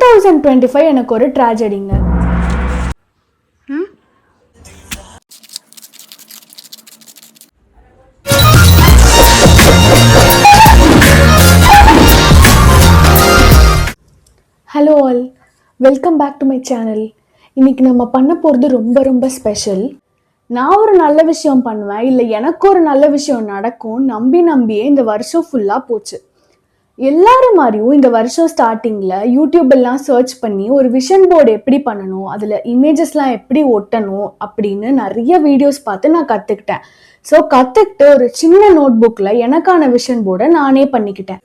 2025 எனக்கு ஒரு ட்ராஜடிங்க. Hello all, welcome back to my channel. இன்னைக்கு நம்ம பண்ண போகிறது ரொம்ப ரொம்ப ஸ்பெஷல். நான் ஒரு நல்ல விஷயம் பண்ணுவேன், இல்லை எனக்கு ஒரு நல்ல விஷயம் நடக்கும் நம்பியே இந்த வருஷம் ஃபுல்லாக போச்சு. எல்லாரும் மாதிரியும் இந்த வருஷம் ஸ்டார்டிங்கில் யூடியூப் எல்லாம் சர்ச் பண்ணி ஒரு விஷன் போர்டு எப்படி பண்ணணும், அதில் இமேஜஸ்லாம் எப்படி ஒட்டணும் அப்படின்னு நிறைய வீடியோஸ் பார்த்து நான் கற்றுக்கிட்டேன். ஸோ கற்றுக்கிட்டு ஒரு சின்ன நோட் புக்கில் எனக்கான விஷன் போர்டை நானே பண்ணிக்கிட்டேன்.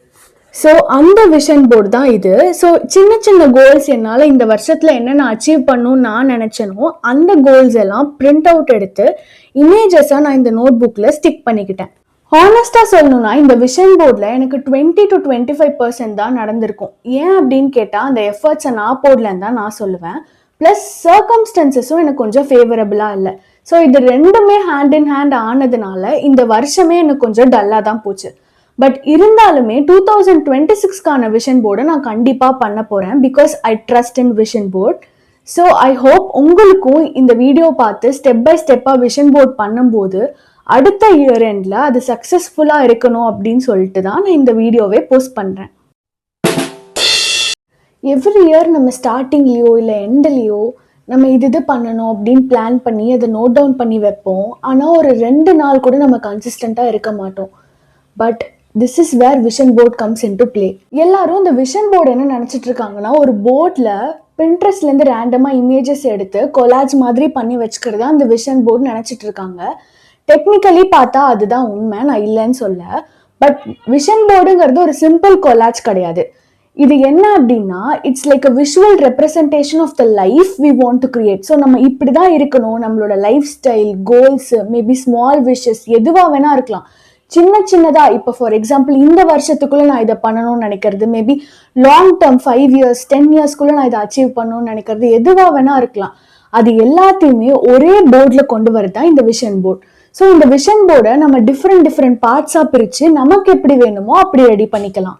ஸோ அந்த விஷன் போர்டு தான் இது. ஸோ சின்ன சின்ன கோல்ஸ் என்னால் இந்த வருஷத்தில் என்னென்ன அச்சீவ் பண்ணணும்னு நான் நினச்சேனோ அந்த கோல்ஸ் எல்லாம் பிரிண்ட் அவுட் எடுத்து இமேஜஸாக நான் இந்த நோட் புக்கில் ஸ்டிக் பண்ணிக்கிட்டேன். ஹானஸ்டாக சொல்லணும்னா இந்த விஷன் போர்டில் எனக்கு 20 to 25% தான் நடந்திருக்கும். ஏன் அப்படின்னு கேட்டால் அந்த எஃபர்ட்ஸை நான் போடலன்னு தான் நான் சொல்லுவேன். ப்ளஸ் சர்க்கம்ஸ்டன்சஸும் எனக்கு கொஞ்சம் ஃபேவரபிளாக இல்லை. ஸோ இது ரெண்டுமே ஹேண்ட் இன் ஹேண்ட் ஆனதுனால இந்த வருஷமே எனக்கு கொஞ்சம் டல்லாக தான் போச்சு. பட் இருந்தாலுமே 2026க்கான விஷன் போர்டை நான் கண்டிப்பாக பண்ண போகிறேன். Because I trust in vision board. So I hope உங்களுக்கும் இந்த வீடியோ பார்த்து ஸ்டெப் பை ஸ்டெப்பாக விஷன் போர்ட் பண்ணும்போது அடுத்த இயர் எண்டில் அது சக்ஸஸ்ஃபுல்லாக இருக்கணும் அப்படின்னு சொல்லிட்டு தான் நான் இந்த வீடியோவே போஸ்ட் பண்ணுறேன். எவ்ரி இயர் நம்ம ஸ்டார்டிங்லேயோ இல்லை எண்ட்லேயோ நம்ம இது பண்ணணும் அப்படின்னு பிளான் பண்ணி அதை நோட் டவுன் பண்ணி வைப்போம். ஆனால் ஒரு 2 நாள் கூட நம்ம கன்சிஸ்டண்ட்டாக இருக்க மாட்டோம். But this is where vision board comes in to play. எல்லாரும் இந்த விஷன் போர்டு என்ன நினச்சிட்டு இருக்காங்கன்னா, ஒரு போர்டில் பின்ட்ரெஸ்ட்லேருந்து ரேண்டமாக இமேஜஸ் எடுத்து கொலாஜ் மாதிரி பண்ணி வச்சுக்கிறது அந்த விஷன் போர்டு நினச்சிட்டு இருக்காங்க. டெக்னிக்கலி பார்த்தா அதுதான் உண்மை, நான் இல்லைன்னு சொல்ல. பட் விஷன் போர்டுங்கிறது ஒரு சிம்பிள் கொலாஜ் கிடையாது. இது என்ன அப்படின்னா, it's like a visual representation of the life we want to create. So நம்ம இப்படி தான் இருக்கணும், நம்மளோட lifestyle, goals, maybe small wishes எதுவாக வேணா இருக்கலாம். சின்னதா இப்போ ஃபார் எக்ஸாம்பிள் இந்த வருஷத்துக்குள்ள நான் இதை பண்ணணும்னு நினைக்கிறது, மேபி லாங் டேர்ம் 5 years 10 yearsக்குள்ள நான் இதை அச்சீவ் பண்ணணும்னு நினைக்கிறது எதுவாக வேணா இருக்கலாம். அது எல்லாத்தையுமே ஒரே போர்டில் கொண்டு வரதான் இந்த விஷன் போர்ட். ஸோ இந்த விஷன் போர்டை நம்ம டிஃப்ரெண்ட் பார்ட்ஸாக பிரித்து நமக்கு எப்படி வேணுமோ அப்படி ரெடி பண்ணிக்கலாம்.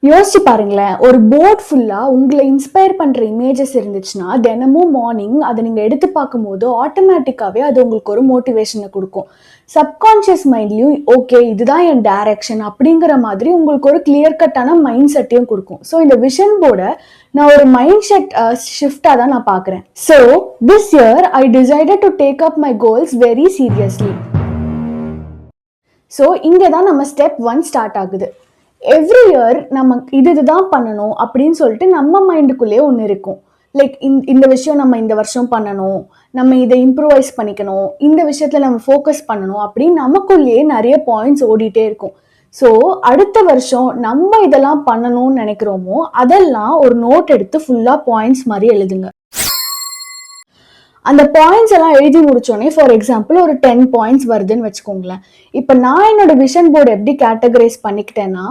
யோசிச்சு பாருங்களேன், ஒரு போர்ட் ஃபுல்லாக உங்களை இன்ஸ்பயர் பண்ணுற இமேஜஸ் இருந்துச்சுன்னா தினமும் மார்னிங் அதை நீங்கள் எடுத்து பார்க்கும்போது ஆட்டோமேட்டிக்காகவே அது உங்களுக்கு ஒரு மோட்டிவேஷனை கொடுக்கும். சப்கான்ஷியஸ் மைண்ட்லையும் ஓகே இதுதான் என் டைரக்ஷன் அப்படிங்கிற மாதிரி உங்களுக்கு ஒரு கிளியர் கட்டான மைண்ட் செட்டையும் கொடுக்கும். ஸோ இந்த விஷன் போர்டை நான் ஒரு மைண்ட் செட் ஷிஃப்டாக தான் நான் பார்க்குறேன். So this year I decided to take up my goals very seriously. So இங்கே தான் நம்ம ஸ்டெப் 1 ஸ்டார்ட் ஆகுது. எவ்ரி இயர் நம்ம இதுதான் பண்ணணும் அப்படின்னு சொல்லிட்டு நம்ம மைண்டுக்குள்ளேயே ஒன்று இருக்கும். லைக் இந்த விஷயம் நம்ம இந்த வருஷம் பண்ணணும், நம்ம இதை இம்ப்ரூவைஸ் பண்ணிக்கணும், இந்த விஷயத்துல நம்ம ஃபோக்கஸ் பண்ணணும் அப்படின்னு நமக்குள்ளேயே நிறைய பாயிண்ட்ஸ் ஓடிட்டே இருக்கும். ஸோ அடுத்த வருஷம் நம்ம இதெல்லாம் பண்ணணும்னு நினைக்கிறோமோ அதெல்லாம் ஒரு நோட் எடுத்து ஃபுல்லாக பாயிண்ட்ஸ் மாதிரி எழுதுங்க. அந்த பாயிண்ட்ஸ் எல்லாம் எழுதி முடிச்சோடனே ஃபார் எக்ஸாம்பிள் ஒரு 10 பாயிண்ட்ஸ் வருதுன்னு வச்சுக்கோங்களேன். இப்போ நான் என்னோட விஷன் போர்டு எப்படி கேட்டகரைஸ் பண்ணிக்கிட்டேன்னா,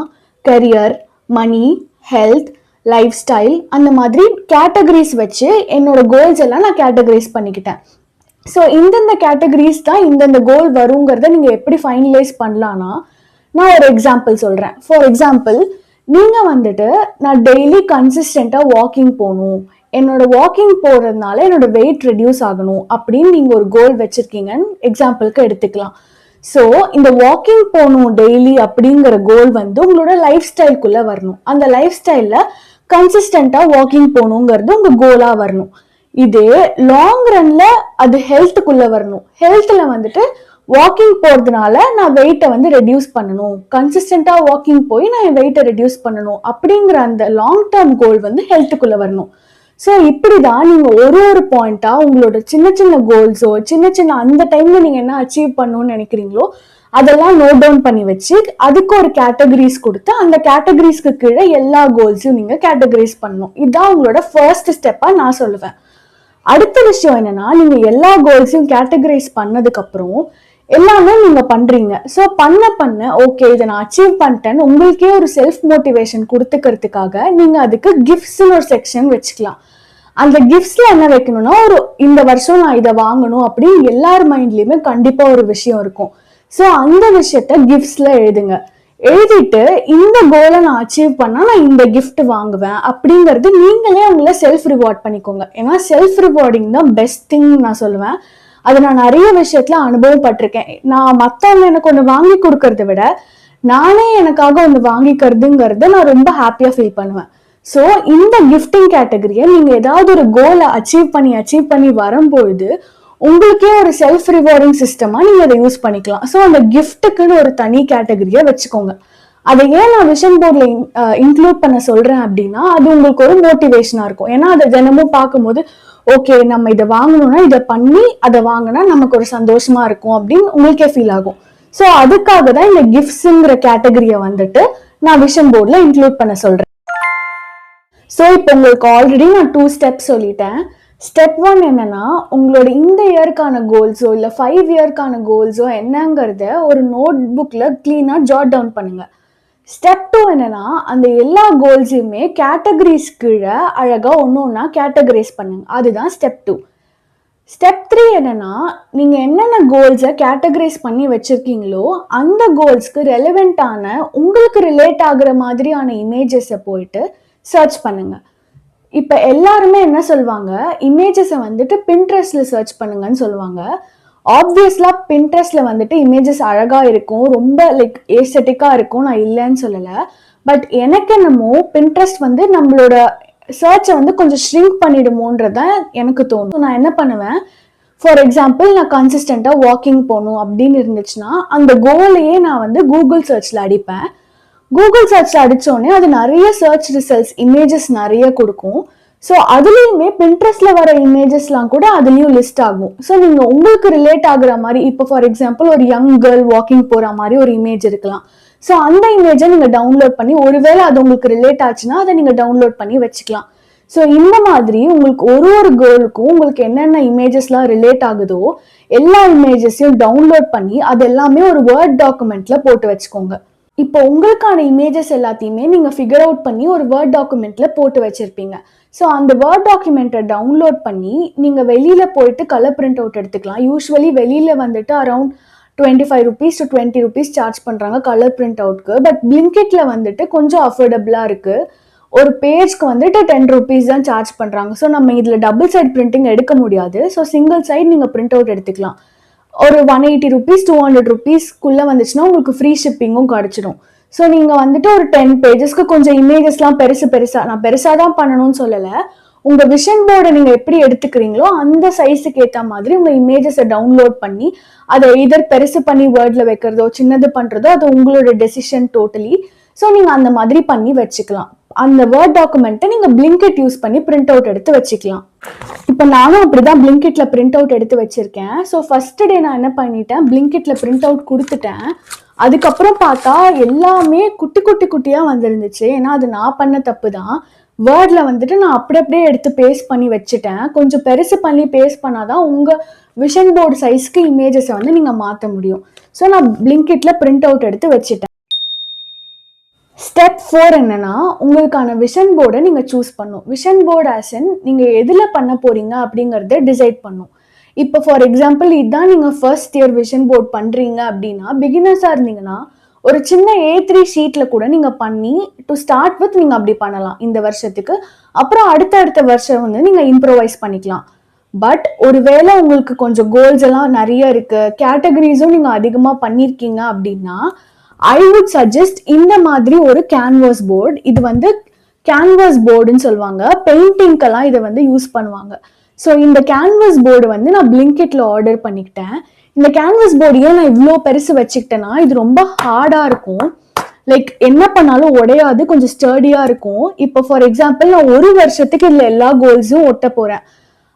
கரியர், மணி, ஹெல்த், லைஃப் ஸ்டைல் அந்த மாதிரி கேட்டகரிஸ் வச்சு என்னோட கோல்ஸ் எல்லாம் நான் கேட்டகரைஸ் பண்ணிக்கிட்டேன். ஸோ இந்தந்த கேட்டகரிஸ் தான் இந்தந்த கோல் வருங்கிறத நீங்கள் எப்படி ஃபைனலைஸ் பண்ணலான்னா, நான் ஒரு எக்ஸாம்பிள் சொல்கிறேன். ஃபார் எக்ஸாம்பிள் நீங்கள் வந்துட்டு நான் டெய்லி கன்சிஸ்டண்ட்டாக வாக்கிங் போகணும், என்னோட வாக்கிங் போகிறதுனால என்னோட வெயிட் ரெடியூஸ் ஆகணும் அப்படின்னு நீங்கள் ஒரு கோல் வச்சுருக்கீங்கன்னு எக்ஸாம்பிளுக்கு எடுத்துக்கலாம். ஸோ இந்த வாக்கிங் போகணும் டெய்லி அப்படிங்கிற கோல் வந்து உங்களோட லைஃப் ஸ்டைலுக்குள்ளே வரணும். அந்த லைஃப் ஸ்டைலில் கன்சிஸ்டண்ட்டாக வாக்கிங் போகணுங்கிறது உங்கள் கோலாக வரணும். இதே லாங் ரன்ல அது ஹெல்த்துக்குள்ளே வரணும். ஹெல்த்தில் வந்துட்டு வாக்கிங் போகிறதுனால நான் வெயிட்டை வந்து ரெடியூஸ் பண்ணணும், கன்சிஸ்டண்ட்டாக வாக்கிங் போய் நான் என் வெயிட்டை ரெடியூஸ் பண்ணணும் அப்படிங்கிற அந்த லாங் டேர்ம் கோல் வந்து ஹெல்த்துக்குள்ளே வரணும். ஸோ இப்படி தான் நீங்கள் ஒரு பாயிண்ட்டாக உங்களோட சின்ன கோல்ஸோ சின்ன அந்த டைமில் நீங்கள் என்ன அச்சீவ் பண்ணணும்னு நினைக்கிறீங்களோ அதெல்லாம் நோட் டவுன் பண்ணி வச்சு அதுக்கு ஒரு கேட்டகரிஸ் கொடுத்து அந்த கேட்டகரிஸ்க்கு கீழே எல்லா கோல்ஸையும் நீங்கள் கேட்டகரைஸ் பண்ணணும். இதுதான் உங்களோட ஃபர்ஸ்ட் ஸ்டெப்பாக நான் சொல்லுவேன். அடுத்த விஷயம் என்னன்னா, நீங்கள் எல்லா கோல்ஸையும் கேட்டகரைஸ் பண்ணதுக்கப்புறம் எல்லாமே நீங்கள் பண்ணுறீங்க. ஸோ பண்ண ஓகே இதை நான் அச்சீவ் பண்ணிட்டேன்னு உங்களுக்கே ஒரு செல்ஃப் மோட்டிவேஷன் கொடுத்துக்கிறதுக்காக நீங்கள் அதுக்கு கிஃப்ட்ஸ்னு ஒரு செக்ஷன் வச்சுக்கலாம். அந்த கிஃப்ட்ஸ்ல என்ன வைக்கணும்னா, ஒரு இந்த வருஷம் நான் இதை வாங்கணும் அப்படின்னு எல்லார் மைண்ட்லயுமே கண்டிப்பா ஒரு விஷயம் இருக்கும். ஸோ அந்த விஷயத்த கிஃப்ட்ஸ்ல எழுதுங்க. எழுதிட்டு இந்த கோலை நான் அச்சீவ் பண்ணா நான் இந்த கிஃப்ட் வாங்குவேன் அப்படிங்கிறது நீங்களே உங்களை செல்ஃப் ரிவார்ட் பண்ணிக்கோங்க. ஏன்னா செல்ஃப் ரிவார்டிங் தான் பெஸ்ட் திங் நான் சொல்லுவேன். அது நான் நிறைய விஷயத்துல அனுபவப்பட்டிருக்கேன். நான் மத்தவங்க எனக்கு ஒண்ணு வாங்கி கொடுக்கறத விட நானே எனக்காக ஒண்ணு வாங்கிக்கிறதுங்கிறத நான் ரொம்ப ஹாப்பியா ஃபீல் பண்ணுவேன். ஸோ இந்த கிஃப்டிங் கேட்டகரியை நீங்க ஏதாவது ஒரு கோலை அச்சீவ் பண்ணி வரும்பொழுது உங்களுக்கே ஒரு செல்ஃப் ரிவார்டிங் சிஸ்டமா நீங்க அதை யூஸ் பண்ணிக்கலாம். ஸோ அந்த கிஃப்ட்டுக்குன்னு ஒரு தனி கேட்டகரியை வச்சுக்கோங்க. அதை ஏன் நான் விஷன் போர்டில் இன்க்ளூட் பண்ண சொல்றேன் அப்படின்னா, அது உங்களுக்கு ஒரு மோட்டிவேஷனா இருக்கும். ஏன்னா அதை தினமும் பார்க்கும்போது ஓகே நம்ம இதை வாங்கணும்னா இதை பண்ணி அதை வாங்கினா நமக்கு ஒரு சந்தோஷமா இருக்கும் அப்படின்னு உங்களுக்கே ஃபீல் ஆகும். ஸோ அதுக்காக தான் இந்த கிஃப்ட்ஸுங்கிற கேட்டகரியை வந்துட்டு நான் விஷன் போர்டில் இன்க்ளூட் பண்ண சொல்றேன். ஸோ இப்போ உங்களுக்கு ஆல்ரெடி நான் 2 ஸ்டெப்ஸ் சொல்லிட்டேன். ஸ்டெப் 1 என்னன்னா, உங்களோட இந்த இயர்க்கான கோல்ஸோ இல்லை 5 இயர்க்கான கோல்ஸோ என்னங்கிறத ஒரு நோட் புக்ல கிளீனா ஜாட் டவுன் பண்ணுங்க. ஸ்டெப் 2 என்னன்னா, அந்த எல்லா கோல்ஸையுமே கேட்டகரிஸ் கீழே அழகா ஒன்னா கேட்டகரைஸ் பண்ணுங்க. அதுதான் ஸ்டெப் 2. ஸ்டெப் 3 என்னன்னா, நீங்க என்னென்ன கோல்ஸை கேட்டகரைஸ் பண்ணி வச்சிருக்கீங்களோ அந்த கோல்ஸ்க்கு ரெலவெண்டான உங்களுக்கு ரிலேட் ஆகுற மாதிரியான இமேஜஸை போயிட்டு சர்ச் பண்ணுங்க. இப்ப எல்லாருமே என்ன சொல்லுவாங்க, இமேஜஸை வந்துட்டு பின்ட்ரெஸ்ட்ல சர்ச் பண்ணுங்கன்னு சொல்லுவாங்க. ஆப்வியஸ்லா பின்ட்ரெஸ்ட்ல வந்துட்டு இமேஜஸ் அழகா இருக்கும், ரொம்ப லைக் ஏஸ்தட்டிக்கா இருக்கும், நான் இல்லைன்னு சொல்லல. பட் எனக்கு என்னமோ பின்ட்ரெஸ்ட் வந்து நம்மளோட சர்ச்சை வந்து கொஞ்சம் ஷ்ரிங்க் பண்ணிடுமோன்றதான் எனக்கு தோணும். நான் என்ன பண்ணுவேன், ஃபார் எக்ஸாம்பிள் நான் கன்சிஸ்டண்டா வாக்கிங் போகணும் அப்படின்னு இருந்துச்சுன்னா அந்த கோலையே நான் வந்து கூகுள் சர்ச்ல அடிப்பேன். கூகுள் சர்ச்ல அடிச்சோடனே அது நிறைய சர்ச் ரிசல்ட்ஸ் இமேஜஸ் நிறைய கொடுக்கும். ஸோ அதுலேயுமே பின்ட்ரெஸ்ட்ல வர இமேஜஸ்லாம் கூட அதுலேயும் லிஸ்ட் ஆகும். ஸோ நீங்க உங்களுக்கு ரிலேட் ஆகுற மாதிரி, இப்போ ஃபார் எக்ஸாம்பிள் ஒரு யங் கேர்ள் வாக்கிங் போற மாதிரி ஒரு இமேஜ் இருக்கலாம். ஸோ அந்த இமேஜை நீங்க டவுன்லோட் பண்ணி, ஒருவேளை அது உங்களுக்கு ரிலேட் ஆச்சுன்னா அதை நீங்க டவுன்லோட் பண்ணி வச்சுக்கலாம். ஸோ இந்த மாதிரி உங்களுக்கு ஒரு கேர்ளுக்கும் உங்களுக்கு என்னென்ன இமேஜஸ்லாம் ரிலேட் ஆகுதோ எல்லா இமேஜஸையும் டவுன்லோட் பண்ணி அது எல்லாமே ஒரு வேர்ட் டாக்குமெண்ட்ல போட்டு வச்சுக்கோங்க. இப்போ உங்களுக்கான இமேஜஸ் எல்லாத்தையுமே நீங்க ஃபிகர் அவுட் பண்ணி ஒரு வேர்ட் டாக்குமெண்ட்ல போட்டு வச்சிருப்பீங்க. ஸோ அந்த வேர்ட் டாக்குமெண்ட்டை டவுன்லோட் பண்ணி நீங்க வெளியில போயிட்டு கலர் பிரிண்ட் அவுட் எடுத்துக்கலாம். யூஸ்வலி வெளியில வந்துட்டு around 25 rupees to 20 rupees charge பண்றாங்க கலர் பிரிண்ட் அவுட்க்கு. பட் பிளிங்கிட்ல வந்துட்டு கொஞ்சம் அஃபோர்டபுளா இருக்கு. ஒரு பேஜ்க்கு வந்துட்டு 10 rupees தான் சார்ஜ் பண்றாங்க. ஸோ நம்ம இதுல டபுள் சைட் பிரிண்டிங் எடுக்க முடியாது. ஸோ சிங்கிள் சைட் நீங்க பிரிண்ட் அவுட் எடுத்துக்கலாம். ஒரு 180 rupees 200 rupeesக்குள்ள வந்துச்சுன்னா உங்களுக்கு ஃப்ரீ ஷிப்பிங்கும் கிடைச்சிடும். ஸோ நீங்க வந்துட்டு ஒரு 10 pagesக்கு கொஞ்சம் இமேஜஸ்லாம் பெருசா நான் பெருசா தான் பண்ணணும்னு சொல்லல. உங்க விஷன் போர்டை நீங்க எப்படி எடுத்துக்கிறீங்களோ அந்த சைஸுக்கு ஏற்ற மாதிரி உங்க இமேஜஸை டவுன்லோட் பண்ணி அதை இதர் பெருசு பண்ணி வேர்ட்ல வைக்கிறதோ சின்னது பண்றதோ அது உங்களோட டெசிஷன் டோட்டலி. ஸோ நீங்க அந்த மாதிரி பண்ணி வச்சுக்கலாம். அந்த வேர்ட் டாக்குமெண்ட்டை நீங்க பிளிங்கிட் யூஸ் பண்ணி பிரிண்ட் அவுட் எடுத்து வச்சுக்கலாம். இப்போ நானும் அப்படிதான் பிளிங்கிட்ல பிரிண்ட் அவுட் எடுத்து வச்சிருக்கேன். ஸோ ஃபர்ஸ்ட் டே நான் என்ன பண்ணிட்டேன், பிளிங்கிட்ல பிரிண்ட் அவுட் கொடுத்துட்டேன். அதுக்கப்புறம் பார்த்தா எல்லாமே குட்டியா வந்துருந்துச்சு. ஏன்னா அது நான் பண்ண தப்பு தான். வேர்ட்ல வந்துட்டு நான் அப்படியே எடுத்து பேஸ்ட் பண்ணி வச்சுட்டேன். கொஞ்சம் பெருசு பண்ணி பேஸ்ட் பண்ணாதான் உங்க விஷன் போர்டு சைஸ்க்கு இமேஜஸை வந்து நீங்க மாற்ற முடியும். ஸோ நான் பிளிங்கிட்ல பிரிண்ட் அவுட் எடுத்து வச்சுட்டேன். ஸ்டெப் 4 என்னன்னா, உங்களுக்கான விஷன் போர்டை நீங்க சூஸ் பண்ணும். விஷன் போர்டு ஆசன் நீங்க எதுல பண்ண போறீங்க அப்படிங்கறத டிசைட் பண்ணும். இப்போ ஃபார் எக்ஸாம்பிள் இதுதான் நீங்க ஃபர்ஸ்ட் இயர் விஷன் போர்ட் பண்றீங்க அப்படின்னா, பிகினர்ஸா இருந்தீங்கன்னா ஒரு சின்ன A3 ஷீட்ல கூட நீங்க பண்ணி டு ஸ்டார்ட் வித் நீங்க அப்படி பண்ணலாம் இந்த வருஷத்துக்கு. அப்புறம் அடுத்த வருஷம் வந்து நீங்க இம்ப்ரோவைஸ் பண்ணிக்கலாம். பட் ஒருவேளை உங்களுக்கு கொஞ்சம் கோல்ஸ் எல்லாம் நிறைய இருக்கு, கேட்டகரிஸும் நீங்க அதிகமா பண்ணிருக்கீங்க அப்படின்னா ஐ வுட் சஜஸ்ட் இந்த மாதிரி ஒரு கேன்வாஸ் போர்டு. இது வந்து கேன்வாஸ் போர்டுன்னு சொல்லுவாங்க. பெயிண்டிங்கெல்லாம் இதை வந்து யூஸ் பண்ணுவாங்க. ஸோ இந்த கேன்வாஸ் போர்டு வந்து நான் பிளிங்கிட்ல ஆர்டர் பண்ணிக்கிட்டேன். இந்த கேன்வாஸ் போர்டு ஏன் நான் இவ்வளோ பெருசு வச்சுக்கிட்டேன்னா, இது ரொம்ப ஹார்டா இருக்கும். லைக் என்ன பண்ணாலும் உடையாது, கொஞ்சம் ஸ்டர்டியா இருக்கும். இப்போ ஃபார் எக்ஸாம்பிள் நான் ஒரு வருஷத்துக்கு இதுல எல்லா கோல்ஸும் ஒட்ட போறேன்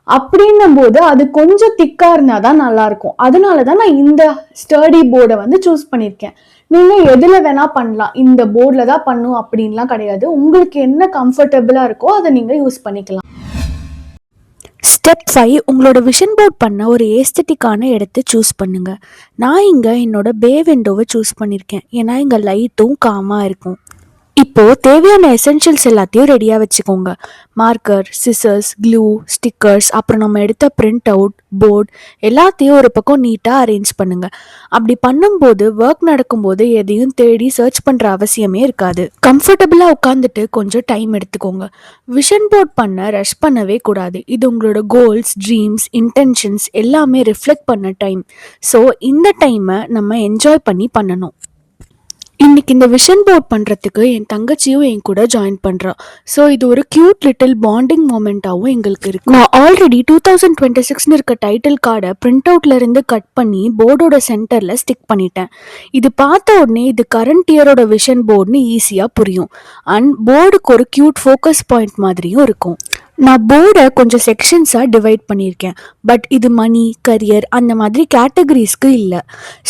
அப்படின்னும் போது அது கொஞ்சம் திக்கா இருந்தாதான் நல்லா இருக்கும். அதனாலதான் நான் இந்த ஸ்டர்டி போர்டை வந்து சூஸ் பண்ணிருக்கேன். நீங்க எதுல வேணா பண்ணலாம், இந்த போர்ட்ல தான் பண்ணும் அப்படின்லாம் கிடையாது. உங்களுக்கு என்ன கம்ஃபர்டபுளா இருக்கோ அதை நீங்க யூஸ் பண்ணிக்கலாம். ஸ்டெப் 5, உங்களோட விஷன் போர்ட் பண்ண ஒரு ஏஸ்தட்டிக்கான இடத்தை சூஸ் பண்ணுங்க. நான் இங்கே என்னோட பே விண்டோவை சூஸ் பண்ணியிருக்கேன். ஏன்னா இங்கே லைட்டும் காமாக இருக்கும். இப்போ தேவையான எசென்ஷியல்ஸ் எல்லாத்தையும் ரெடியா வச்சுக்கோங்க. மார்க்கர், சிசர்ஸ், க்ளூ, ஸ்டிக்கர்ஸ், அப்புறம் நம்ம எடுத்த பிரிண்ட் அவுட், போர்ட் எல்லாத்தையும் ஒரு பக்கம் நீட்டா அரேஞ்ச் பண்ணுங்க. அப்படி பண்ணும்போது ஒர்க் நடக்கும்போது எதையும் தேடி சர்ச் பண்ற அவசியமே இருக்காது. கம்ஃபர்டபுளா உட்காந்துட்டு கொஞ்சம் டைம் எடுத்துக்கோங்க. விஷன் போர்ட் பண்ண ரஷ் பண்ணவே கூடாது. இது உங்களோட கோல்ஸ், ட்ரீம்ஸ், இன்டென்ஷன்ஸ் எல்லாமே ரிஃப்ளெக்ட் பண்ண டைம். ஸோ இந்த டைமை நம்ம என்ஜாய் பண்ணி பண்ணணும். இன்னைக்கு இந்த விஷன் போர்ட் பண்றதுக்கு என் தங்கச்சியும் என் கூட ஜாயின் பண்றா. ஸோ இது ஒரு கியூட் லிட்டில் பாண்டிங் மொமெண்ட்டாகவும் எங்களுக்கு இருக்கு. நான் ஆல்ரெடி 2026 இருக்க டைட்டில் கார்டை பிரிண்ட் அவுட்ல இருந்து கட் பண்ணி போர்டோட சென்டர்ல ஸ்டிக் பண்ணிட்டேன். இது பார்த்த உடனே இது கரண்ட் இயரோட விஷன் போர்டுன்னு ஈஸியா புரியும். அண்ட் போர்டுக்கு ஒரு கியூட் ஃபோக்கஸ் பாயிண்ட் மாதிரியும் இருக்கும். நான் போர்டை கொஞ்சம் செக்ஷன்ஸாக டிவைட் பண்ணியிருக்கேன். பட் இது மணி, கரியர் அந்த மாதிரி கேட்டகரிஸ்க்கு இல்லை.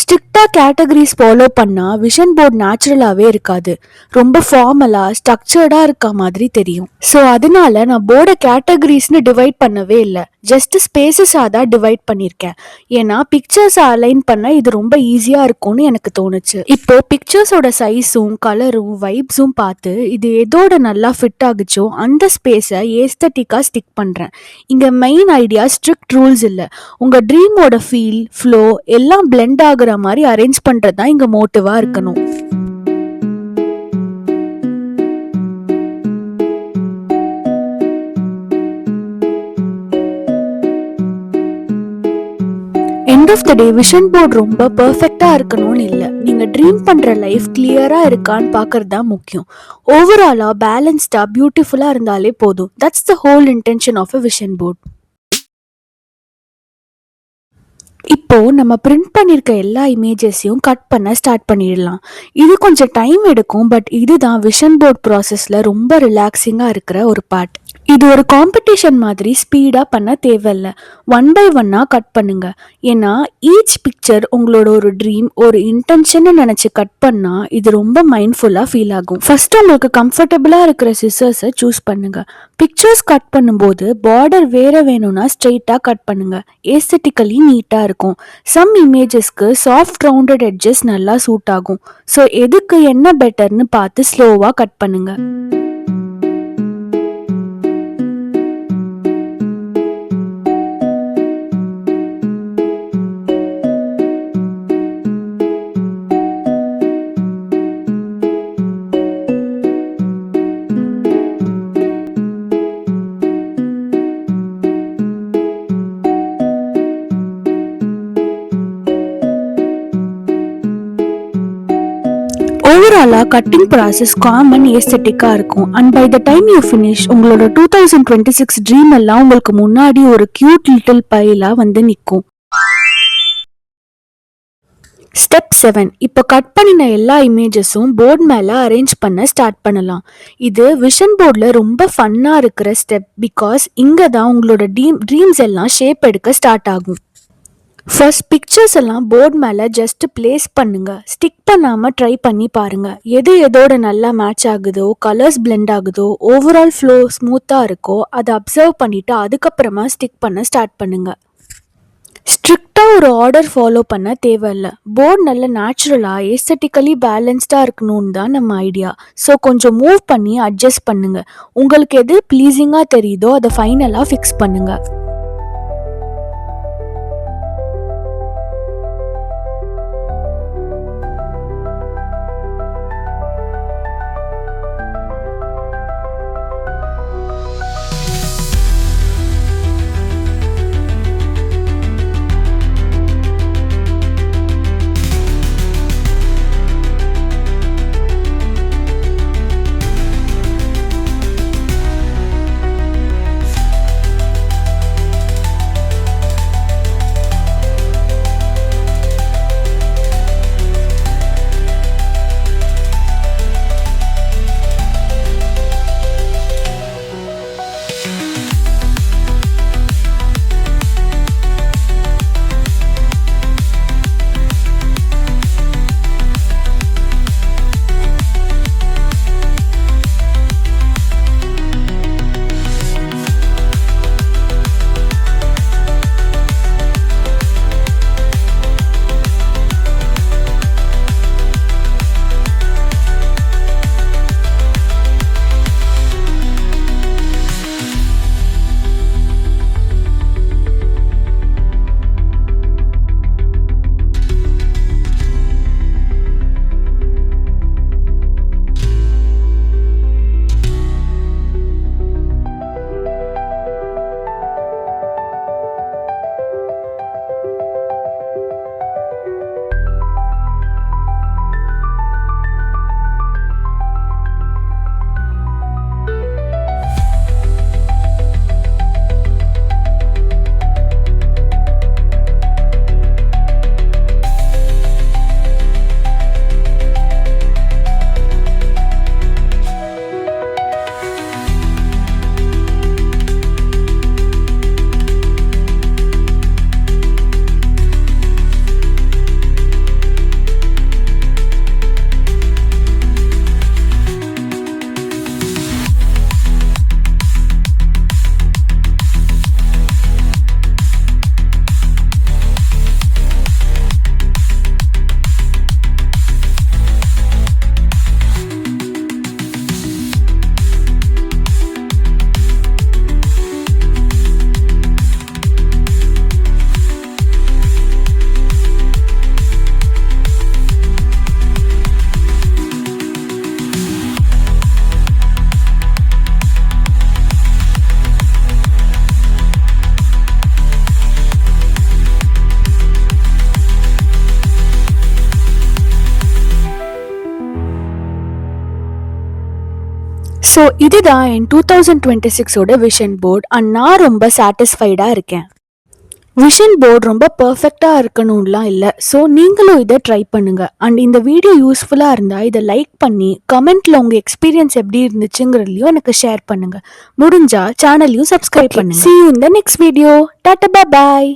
ஸ்ட்ரிக்டாக கேட்டகரிஸ் ஃபாலோ பண்ணால் விஷன் போர்ட் நேச்சுரலாகவே இருக்காது. ரொம்ப ஃபார்மலாக ஸ்ட்ரக்சர்டாக இருக்க மாதிரி தெரியும். ஸோ அதனால நான் போர்டை கேட்டகரிஸ்னு டிவைட் பண்ணவே இல்லை. ஜஸ்ட் ஸ்பேசஸாக தான் டிவைட் பண்ணியிருக்கேன். ஏன்னா பிக்சர்ஸை அலைன் பண்ண இது ரொம்ப ஈஸியாக இருக்கும்னு எனக்கு தோணுச்சு. இப்போ பிக்சர்ஸோட சைஸும் கலரும் வைப்ஸும் பார்த்து இது எதோட நல்லா ஃபிட் ஆகுச்சோ அந்த ஸ்பேஸை ஏஸ்தட்டிக்காக ஸ்டிக் பண்ணுறேன். இங்கே மெயின் ஐடியா ஸ்ட்ரிக்ட் ரூல்ஸ் இல்லை. உங்கள் ட்ரீமோட ஃபீல், ஃப்ளோ எல்லாம் பிளெண்ட் ஆகுற மாதிரி அரேஞ்ச் பண்ணுறது தான் இங்கே மோட்டிவாக இருக்கணும். End of the day vision board ரொம்ப பர்ஃபெக்டாக இருக்கணும்னு இல்லை. நீங்கள் ட்ரீம் பண்ணுற லைஃப் கிளியராக இருக்கான்னு பார்க்கறது தான் முக்கியம். ஓவராலாக பேலன்ஸ்டாக பியூட்டிஃபுல்லாக இருந்தாலே போதும். That's the whole intention of a vision board. இப்போ நம்ம பிரிண்ட் பண்ணியிருக்க எல்லா இமேஜஸையும் கட் பண்ண ஸ்டார்ட் பண்ணிடலாம். இது கொஞ்சம் டைம் எடுக்கும். பட் இதுதான் விஷன் போர்ட் ப்ராசஸில் ரொம்ப ரிலாக்ஸிங்காக இருக்கிற ஒரு பார்ட். இது ஒரு காம்படிஷன் மாதிரி ஸ்பீடாக பண்ண தேவையில்ல. ஒன் பை ஒன்னாக கட் பண்ணுங்க. ஏன்னா ஈச் பிக்சர் உங்களோட ஒரு ட்ரீம், ஒரு இன்டென்ஷன் நினச்சி கட் பண்ணால் இது ரொம்ப மைண்ட்ஃபுல்லாக ஃபீல் ஆகும். ஃபர்ஸ்ட் உங்களுக்கு கம்ஃபர்டபுளாக இருக்கிற சிசர்ஸை சூஸ் பண்ணுங்க. பிக்சர்ஸ் கட் பண்ணும்போது பார்டர் வேற வேணும்னா ஸ்ட்ரெயிட்டாக கட் பண்ணுங்க. ஏஸ்தட்டிக்கலி நீட்டாக இருக்கும். சம் இமேஜஸ்க்கு சாஃப்ட் ரவுண்டட் எட்ஜஸ் நல்லா சூட் ஆகும். ஸோ எதுக்கு என்ன பெட்டர்னு பார்த்து ஸ்லோவாக கட் பண்ணுங்க. ஓவராலாக கட்டிங் ப்ராசஸ் காமன் ஏஸ்தட்டிக்காக இருக்கும். And by the time you finish உங்களோட 2026 ட்ரீம் எல்லாம் உங்களுக்கு முன்னாடி ஒரு கியூட் லிட்டில் பைலாக வந்து நிற்கும். ஸ்டெப் 7. இப்போ கட் பண்ணின எல்லா இமேஜஸும் போர்ட் மேலே அரேஞ்ச் பண்ண ஸ்டார்ட் பண்ணலாம். இது விஷன் போர்டில் ரொம்ப ஃபன்னாக இருக்கிற ஸ்டெப். பிகாஸ் இங்கே தான் உங்களோட ட்ரீம்ஸ் எல்லாம் ஷேப் எடுக்க ஸ்டார்ட் ஆகும். ஃபர்ஸ்ட் பிக்சர்ஸ் எல்லாம் போர்ட் மேலே ஜஸ்ட் பிளேஸ் பண்ணுங்க. ஸ்டிக் பண்ணாமல் ட்ரை பண்ணி பாருங்க. எது எதோட நல்லா மேட்ச் ஆகுதோ, கலர்ஸ் பிளெண்ட் ஆகுதோ, ஓவரால் ஃப்ளோ ஸ்மூத்தாக இருக்கோ அதை அப்சர்வ் பண்ணிவிட்டு அதுக்கப்புறமா ஸ்டிக் பண்ண ஸ்டார்ட் பண்ணுங்க. ஸ்ட்ரிக்டாக ஒரு ஆர்டர் ஃபாலோ பண்ண தேவையில்லை. போர்ட் நல்ல நேச்சுரலாக ஏஸ்தட்டிக்கலி பேலன்ஸ்டாக இருக்கணும்னு தான் நம்ம ஐடியா. ஸோ கொஞ்சம் மூவ் பண்ணி அட்ஜஸ்ட் பண்ணுங்க. உங்களுக்கு எது ப்ளீஸிங்காக தெரியுதோ அதை ஃபைனலாக ஃபிக்ஸ் பண்ணுங்க. ஸோ இதுதான் என் 2026ஓட விஷன் போர்ட் அண்ட் நான் ரொம்ப சாட்டிஸ்ஃபைடாக இருக்கேன். விஷன் போர்டு ரொம்ப பர்ஃபெக்டாக இருக்கணும்லாம் இல்லை. ஸோ நீங்களும் இதை ட்ரை பண்ணுங்க. அண்ட் இந்த வீடியோ யூஸ்ஃபுல்லாக இருந்தால் இதை லைக் பண்ணி கமெண்ட்ல உங்கள் எக்ஸ்பீரியன்ஸ் எப்படி இருந்துச்சுங்கிறதையும் எனக்கு ஷேர் பண்ணுங்க. முடிஞ்சா சேனலையும் சப்ஸ்கிரைப் பண்ணுங்க. See you in the next video. Tata bye bye.